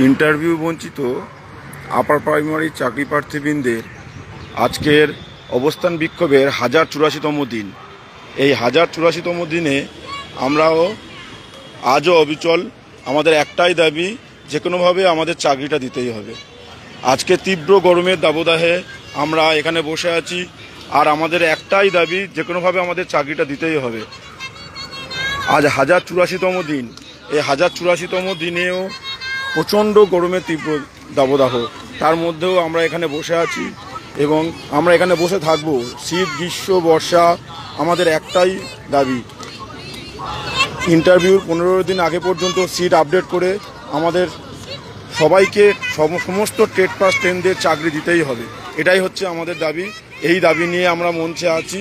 Interview বঞ্চিত upper primary চাকরি প্রার্থীবৃন্দের আজকের অবস্থান বিক্ষোভের 1084তম দিন। এই 1084তম দিনে আমরাও আজও অবিচল। আমাদের একটাই দাবি, যে কোনোভাবে আমাদের চাকরিটা দিতেই হবে। আজকে তীব্র গরমের দাবদাহে আমরা এখানে বসে আছি, আর আমাদের একটাই দাবি, যে কোনোভাবে আমাদের চাকরিটা দিতেই হবে। আজ 1084তম দিন। এই 1084তম দিনেও প্রচণ্ড গরমের তীব্র দাবদাহ, তার মধ্যেও আমরা এখানে বসে আছি এবং আমরা এখানে বসে থাকব। শীত, গ্রীষ্ম, বর্ষা, আমাদের একটাই দাবি, ইন্টারভিউর 15 দিন আগে পর্যন্ত সিট আপডেট করে আমাদের সবাইকে সমস্ত ট্রেড পাস ট্রেনদের চাকরি দিতেই হবে। এটাই হচ্ছে আমাদের দাবি। এই দাবি নিয়ে আমরা মঞ্চে আছি।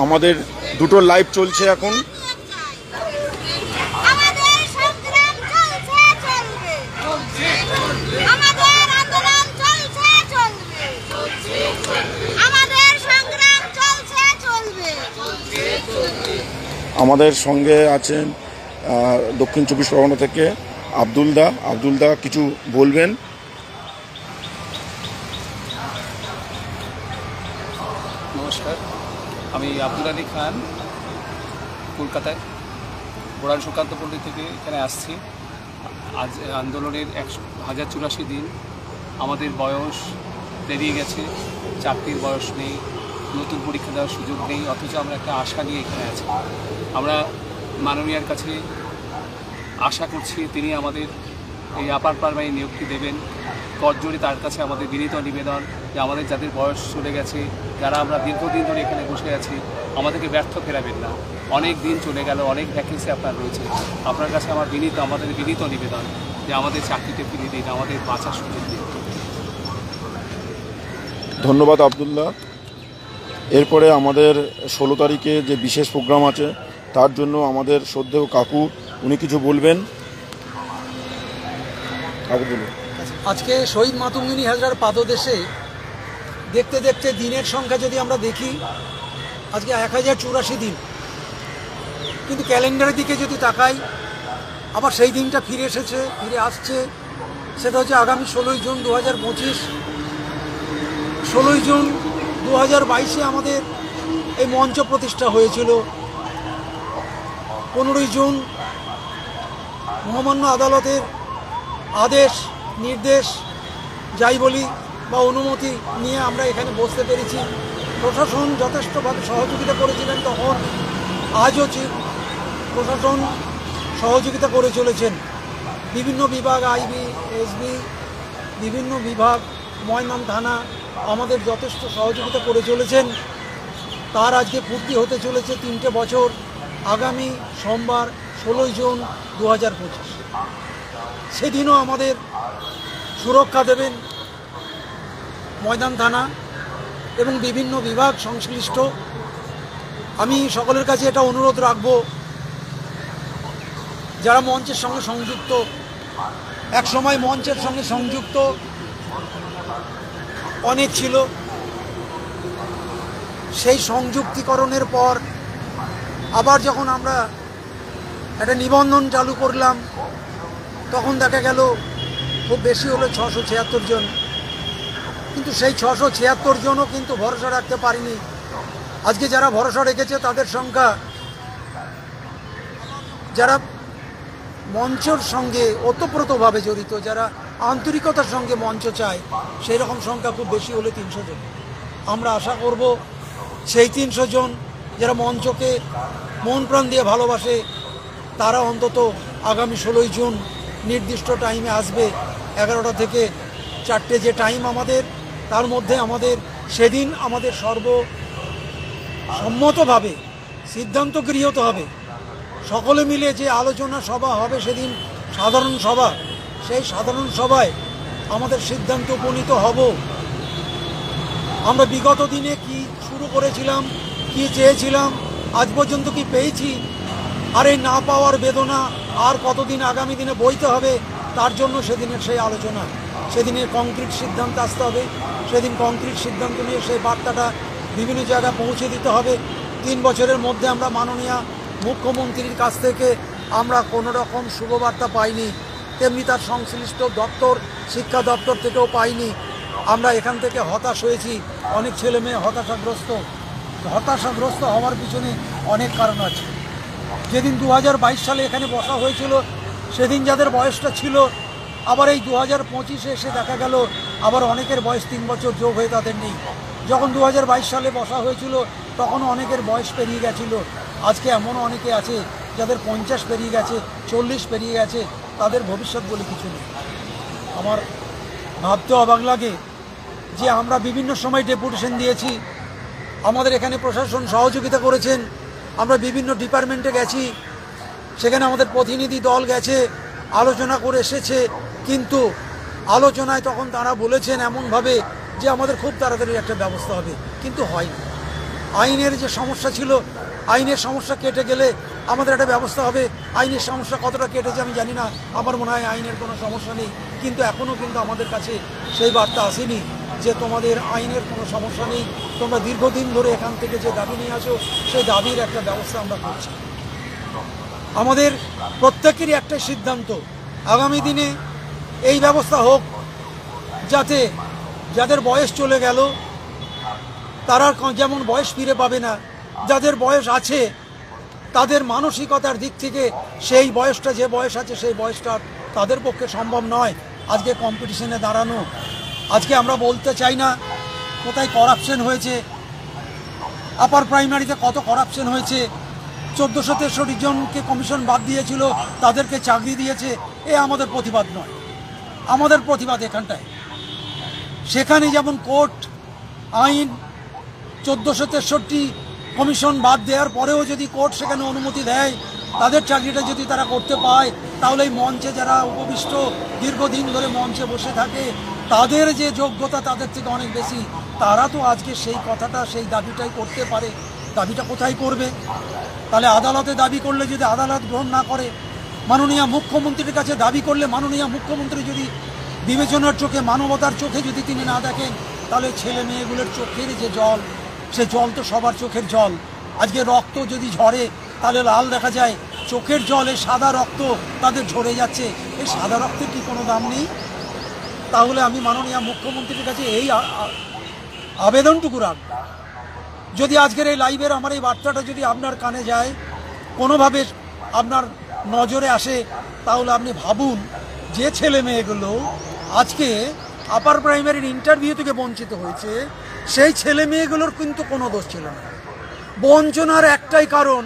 আমাদের দুটো লাইভ চলছে এখন। আমাদের সঙ্গে আছেন দক্ষিণ 24 পরগনা থেকে আব্দুল দা কিছু বলবেন। নমস্কার, আমি আব্দুল আলী খান, কলকাতায় বোরান সুকান্ত পল্লী থেকে এখানে আসছি। আজ আন্দোলনের 1084 দিন। আমাদের বয়স পেরিয়ে গেছে, চাকরির বয়স নেই, নতুন পরীক্ষা দেওয়ার সুযোগ নেই, অথচ আমরা একটা আশা নিয়ে এখানে আছি। আমরা মাননীয়ার কাছে আশা করছি তিনি আমাদের এই আপার প্রাইমারি নিয়োগটি দেবেন। করজোড়ে তার কাছে আমাদের বিনীত নিবেদন যে আমাদের যাদের বয়স চলে গেছে, যারা আমরা দীর্ঘদিন ধরে এখানে বসে আছি, আমাদেরকে ব্যর্থ ফেরাবেন না। অনেক দিন চলে গেল, অনেক ভ্যাকেন্সি আপনার রয়েছে। আপনার কাছে আমাদের বিনীত নিবেদন যে আমাদের চাকরিতে ফিরিয়ে দিন, আমাদের বাঁচার সুযোগ দিন। ধন্যবাদ আব্দুল্লাহ। এরপরে আমাদের 16 তারিখে যে বিশেষ প্রোগ্রাম আছে, তার জন্য আমাদের শ্রদ্ধেয় কাকু উনি কিছু বলবেন। কাকু বলুন। আজকে শহীদ মাতঙ্গিনী হাজরার পাদদেশে দেখতে দেখতে দিনের সংখ্যা যদি আমরা দেখি, আজকে 1084 দিন, কিন্তু ক্যালেন্ডারের দিকে যদি তাকাই, আবার সেই দিনটা ফিরে আসছে। সেটা হচ্ছে আগামী 16 জুন 2025। 16 জুন 2022 আমাদের এই মঞ্চ প্রতিষ্ঠা হয়েছিল। 15 জুন মহামান্য আদালতের আদেশ, নির্দেশ যাই বলি বা অনুমতি নিয়ে আমরা এখানে বসতে পেরেছি। প্রশাসন যথেষ্টভাবে সহযোগিতা করেছিলেন তখন, আজও প্রশাসন সহযোগিতা করে চলেছেন। বিভিন্ন বিভাগ, আইবি, এসবি, বিভিন্ন বিভাগ, ময়নাম থানা আমাদের যথেষ্ট সহযোগিতা করে চলেছেন। তার আজকে পূর্তি হতে চলেছে 3টে বছর, আগামী সোমবার 16 জুন 2025। সেদিনও আমাদের সুরক্ষা দেবেন ময়দান থানা এবং বিভিন্ন বিভাগ সংশ্লিষ্ট। আমি সকলের কাছে এটা অনুরোধ রাখব, যারা মঞ্চের সঙ্গে সংযুক্ত, একসময় মঞ্চের সঙ্গে সংযুক্ত অনেক ছিল, সেই সংযুক্তিকরণের পর আবার যখন আমরা একটা নিবন্ধন চালু করলাম, তখন দেখা গেল খুব বেশি হলো 676 জন। কিন্তু সেই 676 জনও কিন্তু ভরসা রাখতে পারিনি। আজকে যারা ভরসা রেখেছে তাদের সংখ্যা, যারা মঞ্চের সঙ্গে ওতপ্রোতভাবে জড়িত, যারা আন্তরিকতার সঙ্গে মঞ্চ চায়, সেই রকম সংখ্যা খুব বেশি হলে 300 জন। আমরা আশা করব সেই 300 জন যারা মঞ্চকে মন প্রাণ দিয়ে ভালোবাসে, তারা অন্তত আগামী 16 জুন নির্দিষ্ট টাইমে আসবে। 11টা থেকে 4টে যে টাইম আমাদের, তার মধ্যে আমাদের সেদিন আমাদের সর্বসম্মতভাবে সিদ্ধান্ত গৃহীত হবে। সকলে মিলে যে আলোচনা সভা হবে সেদিন, সাধারণ সভা, সেই সাধারণ সভায় আমাদের সিদ্ধান্ত উপনীত হব। আমরা বিগত দিনে কি শুরু করেছিলাম, কি চেয়েছিলাম, আজ পর্যন্ত কি পেয়েছি, আর এই না পাওয়ার বেদনা আর কতদিন আগামী দিনে বইতে হবে, তার জন্য সেদিনের সেই আলোচনা, সেদিনের কংক্রিট সিদ্ধান্ত আসতে হবে। সেদিন কংক্রিট সিদ্ধান্ত নিয়ে সেই বার্তাটা বিভিন্ন জায়গায় পৌঁছে দিতে হবে। 3 বছরের মধ্যে আমরা মাননীয় মুখ্যমন্ত্রীর কাছ থেকে আমরা কোনো রকম শুভবার্তা পাইনি, তেমনি তার সংশ্লিষ্ট দপ্তর, শিক্ষা দপ্তর থেকেও পাইনি। আমরা এখান থেকে হতাশ হয়েছি, অনেক ছেলে মেয়ে হতাশাগ্রস্ত হওয়ার পিছনে অনেক কারণ আছে। যেদিন 2022 সালে এখানে বসা হয়েছিল, সেদিন যাদের বয়সটা ছিল, আবার এই 2025-এ এসে দেখা গেল আবার অনেকের বয়স 3 বছর যোগ হয়ে তাদের নেই। যখন 2022 সালে বসা হয়েছিল তখন অনেকের বয়স পেরিয়ে গেছিল। আজকে এমনও অনেকে আছে যাদের 50 পেরিয়ে গেছে, 40 পেরিয়ে গেছে, তাদের ভবিষ্যৎ বলে কিছু নেই। আমার ভাবতে অবাক লাগে যে আমরা বিভিন্ন সময় ডেপুটেশন দিয়েছি, আমাদের এখানে প্রশাসন সহযোগিতা করেছেন, আমরা বিভিন্ন ডিপার্টমেন্টে গেছি, সেখানে আমাদের প্রতিনিধি দল গেছে, আলোচনা করে এসেছে, কিন্তু আলোচনায় তখন তারা বলেছেন এমনভাবে যে আমাদের খুব তাড়াতাড়ি একটা ব্যবস্থা হবে, কিন্তু হয়নি। আইনের যে সমস্যা ছিল, আইনের সমস্যা কেটে গেলে আমাদের একটা ব্যবস্থা হবে। আইনের সমস্যা কতটা কেটেছে আমি জানি না, আমার মনে হয় আইনের কোনো সমস্যা নেই, কিন্তু এখনও কিন্তু আমাদের কাছে সেই বার্তা আসেনি যে তোমাদের আইনের কোনো সমস্যা নেই, তোমরা দীর্ঘদিন ধরে এখান থেকে যে দাবি নিয়ে আসো সেই দাবির একটা ব্যবস্থা আমরা করছি। আমাদের প্রত্যেকেরই একটাই সিদ্ধান্ত, আগামী দিনে এই ব্যবস্থা হোক যাতে যাদের বয়স চলে গেল তারা যেমন বয়স ফিরে পাবে না, যাদের বয়স আছে তাদের মানসিকতার দিক থেকে সেই বয়সটা, যে বয়স আছে সেই বয়সটা তাদের পক্ষে সম্ভব নয় আজকে কম্পিটিশনে দাঁড়ানো। আজকে আমরা বলতে চাই না কোথায় করাপশন হয়েছে, আপার প্রাইমারিতে কত করাপশন হয়েছে, 1463 জনকে কমিশন বাদ দিয়েছিল, তাদেরকে চাকরি দিয়েছে, এ আমাদের প্রতিবাদ নয়। আমাদের প্রতিবাদ এখানটায়, সেখানে যেমন কোর্ট আইন 1463 কমিশন বাদ দেওয়ার পরেও যদি কোর্ট সেখানে অনুমতি দেয়, তাদের চাকরিটা যদি তারা করতে পায়, তাহলে এই মঞ্চে যারা উপবিষ্ট দীর্ঘদিন ধরে মঞ্চে বসে থাকে তাদের যে যোগ্যতা তাদের থেকে অনেক বেশি, তারা তো আজকে সেই কথাটা, সেই দাবিটাই করতে পারে। দাবিটা কোথায় করবে? তাহলে আদালতে দাবি করলে যদি আদালত গ্রহণ না করে, মাননীয় মুখ্যমন্ত্রীর কাছে দাবি করলে মাননীয় মুখ্যমন্ত্রী যদি বিবেচনার চোখে, মানবতার চোখে যদি তিনি না দেখেন, তাহলে ছেলে মেয়েগুলোর চোখের যে জল, সে জল তো সবার চোখের জল। আজকে রক্ত যদি ঝরে তাহলে লাল দেখা যায়, চোখের জল, এই সাদা রক্ত তাদের ঝরে যাচ্ছে, এই সাদা রক্তের কি কোনো দাম নেই? তাহলে আমি মাননীয় মুখ্যমন্ত্রীর কাছে এই আবেদনটুকু রাখব, যদি আজকের এই লাইভের আমার এই বার্তাটা যদি আপনার কানে যায়, কোনোভাবে আপনার নজরে আসে, তাহলে আপনি ভাবুন যে ছেলে মেয়েগুলো আজকে আপার প্রাইমারির ইন্টারভিউ থেকে বঞ্চিত হয়েছে, সেই ছেলে মেয়েগুলোর কিন্তু কোনো দোষ ছিল না। বঞ্চনার একটাই কারণ,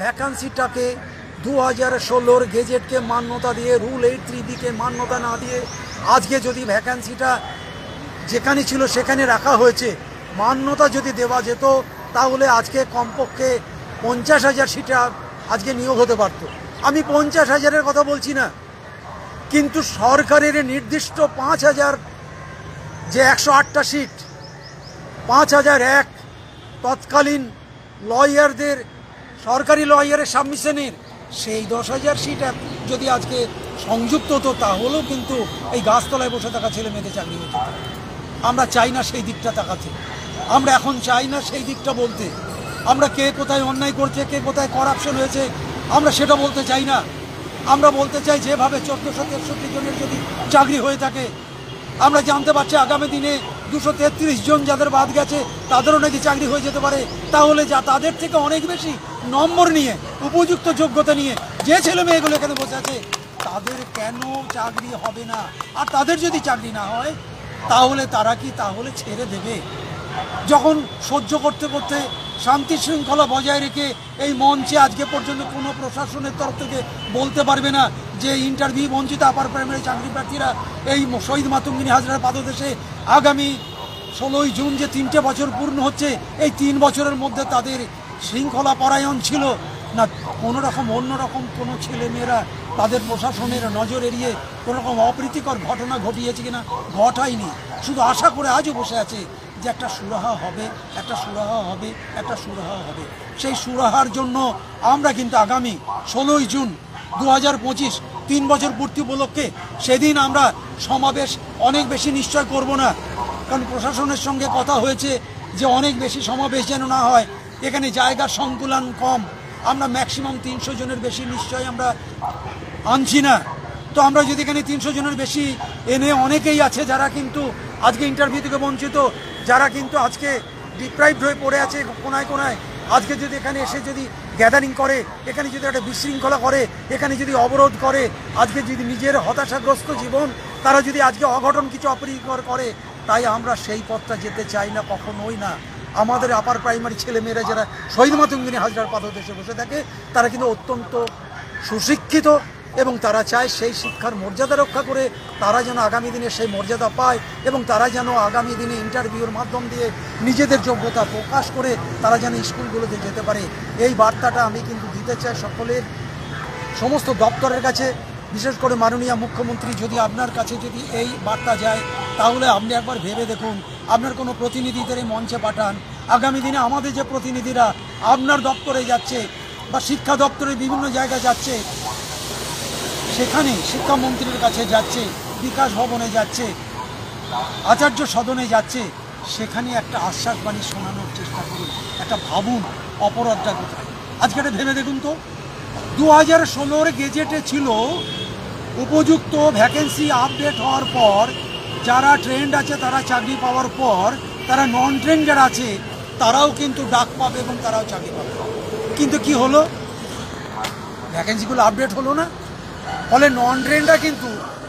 ভ্যাকান্সিটাকে 2016 গেজেটকে মান্যতা দিয়ে, রুল 83B-কে মান্যতা না দিয়ে, আজকে যদি ভ্যাকান্সিটা যেখানে ছিল সেখানে রাখা হয়েছে, মান্যতা যদি দেওয়া যেত, তাহলে আজকে কমপক্ষে 50,000 সিটে আজকে নিয়োগ হতে পারত। আমি 50,000-এর কথা বলছি না, কিন্তু সরকারের নির্দিষ্ট 5,000 যে 108টা সিট, 5,001 তৎকালীন লয়ারদের, সরকারি লয়ারের সাবমিশনের, সেই 10,000 সিট যদি আজকে সংযুক্ত হতো, তাহলেও কিন্তু এই গাছতলায় বসে থাকা ছেলে মেয়েদের চাকরি হতো। আমরা চাই না সেই দিকটা তাকাতে, আমরা এখন চাই না সেই দিকটা বলতে। আমরা কে কোথায় অন্যায় করছে, কে কোথায় করাপশন হয়েছে, আমরা সেটা বলতে চাই না। আমরা বলতে চাই যেভাবে 1463 জনের যদি চাকরি হয়ে থাকে, আমরা জানতে পারছি আগামী দিনে 233 জন যাদের বাদ গেছে তাদেরও নাকি চাকরি হয়ে যেতে পারে। তাহলে যা তাদের থেকে অনেক বেশি নম্বর নিয়ে, উপযুক্ত যোগ্যতা নিয়ে যে ছেলে মেয়েগুলো এখানে বসে আছে, তাদের কেন চাকরি হবে না? আর তাদের যদি চাকরি না হয়, তাহলে তারা কি তাহলে ছেড়ে দেবে? যখন সহ্য করতে করতে, শান্তি শৃঙ্খলা বজায় রেখে এই মঞ্চে আজকে পর্যন্ত কোনো প্রশাসনের তরফ থেকে বলতে পারবে না যে ইন্টারভিউ বঞ্চিত আপার প্রাইমারি চাকরি প্রার্থীরা এই শহীদ মাতঙ্গিনী হাজরার পাদদেশে আগামী 16ই জুন যে 3টে বছর পূর্ণ হচ্ছে, এই 3 বছরের মধ্যে তাদের শৃঙ্খলা পরায়ণ ছিল না, কোনো রকম অন্যরকম কোনো ছেলেমেয়েরা তাদের প্রশাসনের নজর এড়িয়ে কোনো রকম অপ্রীতিকর ঘটনা ঘটিয়েছে কিনা? ঘটায়নি। শুধু আশা করে আজও বসে আছে যে একটা সুরাহা হবে, একটা সুরাহা হবে, একটা সুরাহা হবে। সেই সুরাহার জন্য আমরা কিন্তু আগামী 16ই জুন 2025 3 বছর পূর্তি উপলক্ষে সেদিন আমরা সমাবেশ অনেক বেশি নিশ্চয় করব না, কারণ প্রশাসনের সঙ্গে কথা হয়েছে যে অনেক বেশি সমাবেশ যেন না হয়, এখানে জায়গার সংকুলান কম, আমরা ম্যাক্সিমাম 300 জনের বেশি নিশ্চয়ই আমরা আনছি না। তো আমরা যদি এখানে 300 জনের বেশি এনে, অনেকেই আছে যারা কিন্তু আজকে ইন্টারভিউ থেকে বঞ্চিত, যারা কিন্তু আজকে ডিপ্রাইভড হয়ে পড়ে আছে কোনায় কোনায়, আজকে যদি এখানে এসে যদি গ্যাদারিং করে, এখানে যদি একটা বিশৃঙ্খলা করে, এখানে যদি অবরোধ করে, আজকে যদি নিজের হতাশাগ্রস্ত জীবন তারা যদি আজকে অঘটন কিছু অপ্রীতিকর করে, তাই আমরা সেই পথটা যেতে চাই না, কখনোই না। আমাদের আপার প্রাইমারি ছেলেমেয়েরা যারা শহীদ মাতঙ্গিনী হাজরার পাদদেশে বসে থাকে, তারা কিন্তু অত্যন্ত সুশিক্ষিত এবং তারা চায় সেই শিক্ষার মর্যাদা রক্ষা করে তারা যেন আগামী দিনে সেই মর্যাদা পায় এবং তারা যেন আগামী দিনে ইন্টারভিউর মাধ্যম দিয়ে নিজেদের যোগ্যতা প্রকাশ করে তারা যেন স্কুলগুলোতে যেতে পারে। এই বার্তাটা আমি কিন্তু দিতে চাই সকলের, সমস্ত দপ্তরের কাছে, বিশেষ করে মাননীয় মুখ্যমন্ত্রী যদি আপনার কাছে যদি এই বার্তা যায়, তাহলে আপনি একবার ভেবে দেখুন, আপনার কোনো প্রতিনিধিদের এই মঞ্চে পাঠান। আগামী দিনে আমাদের যে প্রতিনিধিরা আপনার দপ্তরে যাচ্ছে বা শিক্ষা দপ্তরের বিভিন্ন জায়গায় যাচ্ছে, সেখানে শিক্ষামন্ত্রীর কাছে যাচ্ছে, বিকাশ ভবনে যাচ্ছে, আচার্য সদনে যাচ্ছে, সেখানে একটা আশ্বাস বাণী শোনানোর চেষ্টা করুন। একটা ভাবুন অপরাধটা কোথায়। আজকে একটা ভেবে দেখুন তো, 2016 গেজেটে ছিল উপযুক্ত ভ্যাকেন্সি আপডেট হওয়ার পর যারা ট্রেন্ড আছে তারা চাকরি পাওয়ার পর, তারা নন ট্রেন্ড যারা আছে তারাও কিন্তু ডাক পাবে এবং তারাও চাকরি পাবে। কিন্তু কি হলো, ভ্যাকেন্সিগুলো আপডেট হলো না, ফলে নন ট্রেন্ডরা কিন্তু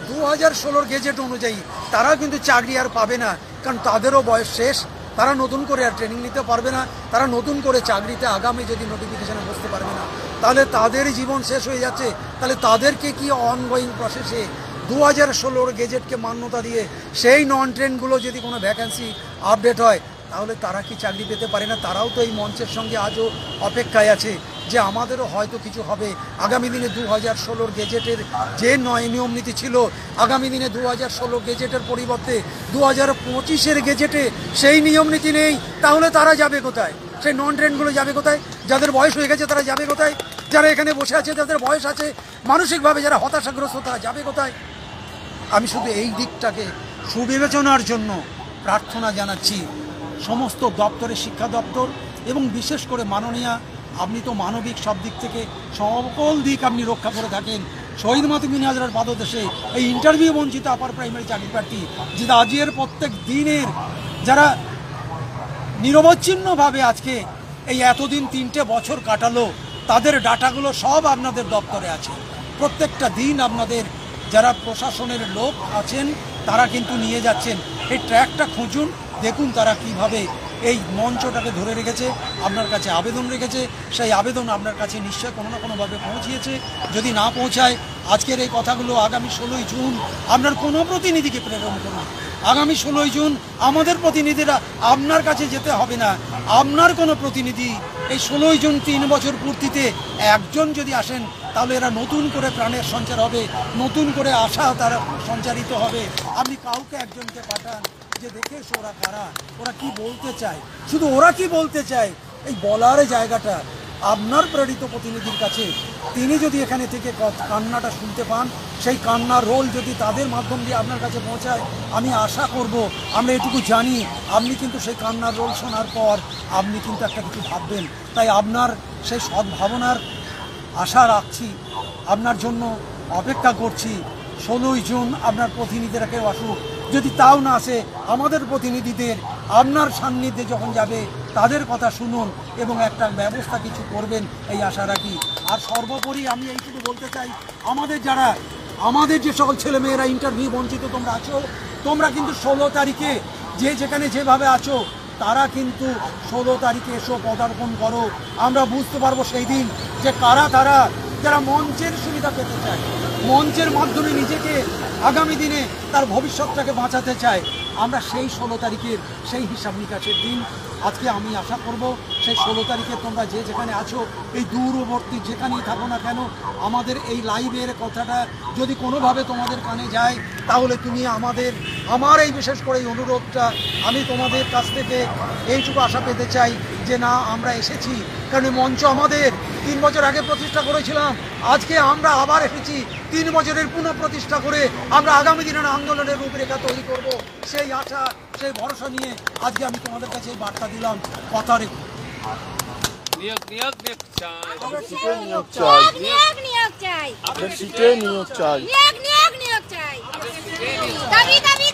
2016 গেজেট অনুযায়ী তারাও কিন্তু চাকরি আর পাবে না, কারণ তাদেরও বয়স শেষ, তারা নতুন করে আর ট্রেনিং নিতে পারবে না, তারা নতুন করে চাকরিতে আগামী যদি নোটিফিকেশানে বসতে পারবে না, তাহলে তাদের জীবন শেষ হয়ে যাচ্ছে। তাহলে তাদেরকে কি অনগোয়িং প্রসেসে 2016 গেজেটকে মান্যতা দিয়ে সেই নন ট্রেন্ডগুলো যদি কোনো ভ্যাকেন্সি আপডেট হয়, তাহলে তারা কি চাকরি পেতে পারে না? তারাও তো এই মঞ্চের সঙ্গে আজও অপেক্ষায় আছে যে আমাদেরও হয়তো কিছু হবে। আগামী দিনে 2016 গেজেটের যে নিয়ম নীতি ছিল, আগামী দিনে 2016 গেজেটের পরিবর্তে 2025 গেজেটে সেই নিয়ম নীতি নেই, তাহলে তারা যাবে কোথায়? সেই নন ট্রেন্ডগুলো যাবে কোথায়? যাদের বয়স হয়ে গেছে তারা যাবে কোথায়? যারা এখানে বসে আছে যাদের বয়স আছে, মানসিকভাবে যারা হতাশাগ্রস্ত, তারা যাবে কোথায়? আমি শুধু এই দিকটাকে সুবিবেচনার জন্য প্রার্থনা জানাচ্ছি সমস্ত দপ্তরে, শিক্ষা দপ্তর এবং বিশেষ করে মাননীয়া, আপনি তো মানবিক সব দিক থেকে সকল দিক আপনি রক্ষা করে থাকেন। শহীদ মাতঙ্গিনী হাজরার পাদদেশে এই ইন্টারভিউ বঞ্চিত আপার প্রাইমারি চাকরি প্রার্থী যেটা আজকের প্রত্যেক দিনের যারা নিরবচ্ছিন্নভাবে আজকে এই এতদিন 3টে বছর কাটালো, তাদের ডাটাগুলো সব আপনাদের দপ্তরে আছে। প্রত্যেকটা দিন আপনাদের যারা প্রশাসনের লোক আছেন তারা কিন্তু নিয়ে যাচ্ছেন। এই ট্র্যাকটা খুঁজুন, দেখুন তারা কিভাবে এই মঞ্চটাকে ধরে রেখেছে, আপনার কাছে আবেদন রেখেছে। সেই আবেদন আপনার কাছে নিশ্চয় কোনো না কোনোভাবে পৌঁছিয়েছে। যদি না পৌঁছায়, আজকের এই কথাগুলো আগামী 16 জুন আপনার কোনো প্রতিনিধিকে প্রেরণ করুন। আগামী 16 জুন আমাদের প্রতিনিধিরা আপনার কাছে যেতে হবে না, আপনার কোনো প্রতিনিধি এই 16 জুন 3 বছর পূর্তিতে একজন যদি আসেন, তাহলে এরা নতুন করে প্রাণের সঞ্চার হবে, নতুন করে আশা তারা সঞ্চারিত হবে। আপনি কাউকে একজনকে পাঠান যে দেখে ওরা কারা, ওরা কি বলতে চায়, শুধু ওরা কি বলতে চায় এই বলার জায়গাটা আপনার প্রেরিত প্রতিনিধির কাছে। তিনি যদি এখানে থেকে কান্নাটা শুনতে পান, সেই কান্নার রোল যদি তাদের মাধ্যম দিয়ে আপনার কাছে পৌঁছায়, আমি আশা করব, আমরা এটুকু জানি আপনি কিন্তু সেই কান্নার রোল শোনার পর আপনি কিন্তু একটা কিছু ভাববেন। তাই আপনার সেই সদ্ভাবনার আশা রাখছি, আপনার জন্য অপেক্ষা করছি। 16 জুন আপনার প্রতিনিধিরা কেউ আসুক, যদি তাও না আসে আমাদের প্রতিনিধিদের আপনার সান্নিধ্যে যখন যাবে তাদের কথা শুনুন এবং একটা ব্যবস্থা কিছু করবেন, এই আশা রাখি। আর সর্বোপরি আমি এইটুকু বলতে চাই, আমাদের যে সকল ছেলেমেয়েরা ইন্টারভিউ বঞ্চিত তোমরা আছো, তোমরা কিন্তু 16 তারিখে যে যেখানে যেভাবে আছো, তারা কিন্তু 16 তারিখে এসো, পদার্পণ করো। আমরা বুঝতে পারবো সেই দিন যে কারা তারা যারা মঞ্চের সুবিধা পেতে চায়, মঞ্চের মাধ্যমে নিজেকে আগামী দিনে তার ভবিষ্যৎটাকে বাঁচাতে চায়। আমরা সেই 16 তারিখের সেই হিসাব নিকাশের দিন আজকে আমি আশা করব সেই 16 তারিখে তোমরা যে যেখানে আছো, এই দূরবর্তী যেখানেই থাকো না কেন, আমাদের এই লাইভের কথাটা যদি কোনোভাবে তোমাদের কানে যায়, তাহলে তুমি আমার এই বিশেষ করে এই অনুরোধটা আমি তোমাদের কাছ থেকে এইটুকু আশা পেতে চাই যে না, আমরা এসেছি, কারণ মঞ্চ আমাদের 3 বছর আগে প্রতিষ্ঠা করেছিলাম। আজকে আমরা আবার এসেছি 3 বছরের পুনঃপ্রতিষ্ঠা করে আমরা আগামী দিনের আন্দোলনের রূপরেখা তৈরি করব। সেই আশা, সেই ভরসা নিয়ে আজকে আমি তোমাদের কাছে এই বার্তা দিলাম। কথা রেখে নিয়োগ নিয়োগ নিয়োগ চাই, সিটে নিয়োগ চাই, নিয়োগ নিয়োগ চাই, সিটে নিয়োগ চাই, নিয়োগ নিয়োগ নিয়োগ চাই, দাবি দাবি